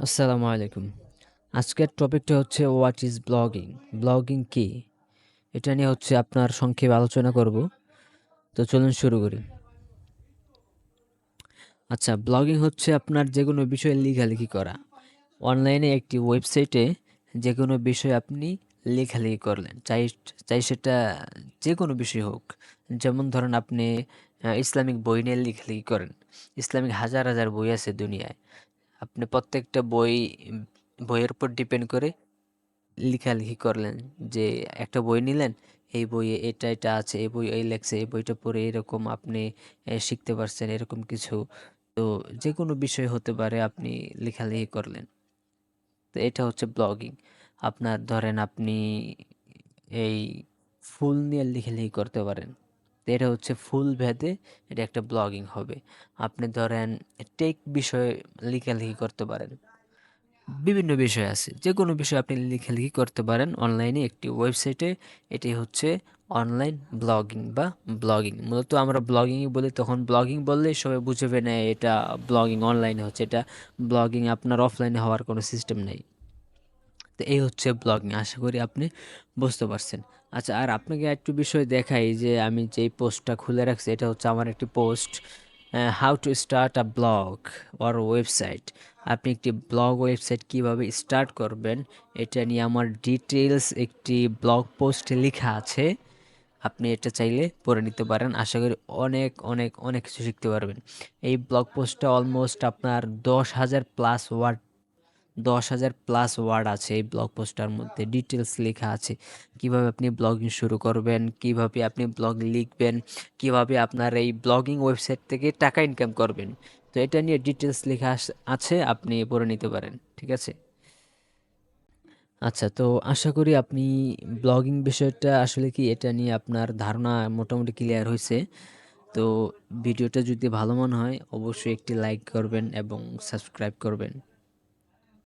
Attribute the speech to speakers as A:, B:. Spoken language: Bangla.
A: আসসালামু আলাইকুম। আজকের টপিকটা হচ্ছে হোয়াট ইজ ব্লগিং? ব্লগিং কি? এটা নিয়ে হচ্ছে আপনার সংক্ষেপে আলোচনা করব। তো চলুন শুরু করি। আচ্ছা, ব্লগিং হচ্ছে আপনার যেকোনো বিষয়ে লেখালেখি করা। অনলাইনে একটি ওয়েবসাইটে যেকোনো বিষয়ে আপনি লেখালেখি করলেন। চাই সেটা যেকোনো বিষয় হোক। যেমন ধরেন আপনি ইসলামিক বই নিয়ে লেখালেখি করেন। ইসলামিক হাজার, হাজার বই আছে দুনিয়ায়। আপনি প্রত্যেকটা বইয়ের উপর ডিপেন্ড করে লিখালেখি করলেন যে একটা বই নিলেন, এই বইয়ে এটা আছে, এই বই এই লেখছে, এই বইটা পড়ে এরকম আপনি শিখতে পারছেন এরকম কিছু। তো যেকোনো বিষয় হতে পারে, আপনি লেখালেখি করলেন। তো এটা হচ্ছে ব্লগিং। আপনার ধরেন আপনি এই ফুল নিয়ে লেখালেখি করতে পারেন। তো এটা হচ্ছে ফুল ভেদে এটা একটা ব্লগিং হবে। আপনি ধরেন টেক বিষয়ে লেখালেখি করতে পারেন। বিভিন্ন বিষয় আছে। যেকোনো বিষয়ে আপনি লেখালেখি করতে পারেন অনলাইনে একটি ওয়েবসাইটে। এটি হচ্ছে অনলাইন ব্লগিং বা ব্লগিং। মূলত আমরা ব্লগিংই বলি, তখন ব্লগিং বললেই সবাই বুঝবে না এটা ব্লগিং অনলাইনে হচ্ছে। এটা ব্লগিং আপনার অফলাইনে হওয়ার কোনো সিস্টেম নেই। তো এই হচ্ছে ব্লগিং। আশা করি আপনি বুঝতে পারছেন। আচ্ছা, আর আপনাকে একটু বিষয় দেখাই যে আমি যেই পোস্টটা খুলে রাখছি এটা হচ্ছে আমার একটি post, how to start a blog or website. আপনি একটি ব্লগ ওয়েবসাইট কিভাবে স্টার্ট করবেন এটা নিয়ে আমার ডিটেলস একটি ব্লগ পোস্ট লেখা আছে। আপনি এটা চাইলে পড়ে নিতে পারেন। আশা করি অনেক অনেক অনেক কিছু শিখতে পারবেন। এই ব্লগ পোস্টটা অলমোস্ট আপনার 10,000 প্লাস ওয়ার্ড আছে। এই ব্লগ পোস্টটার মধ্যে ডিটেলস লেখা আছে কিভাবে আপনি ব্লগিং শুরু করবেন, কিভাবে আপনি ব্লগ লিখবেন, কিভাবে আপনার এই ব্লগিং ওয়েবসাইট থেকে টাকা ইনকাম করবেন। তো এটা নিয়ে ডিটেলস লেখা আছে, আপনি পড়ে নিতে পারেন। ঠিক আছে? আচ্ছা, তো আশা করি আপনি ব্লগিং বিষয়টা আসলে কি এটা নিয়ে আপনার ধারণা মোটামুটি ক্লিয়ার হয়েছে। তো ভিডিওটা যদি ভালো মনে হয় অবশ্যই একটি লাইক করবেন এবং সাবস্ক্রাইব করবেন।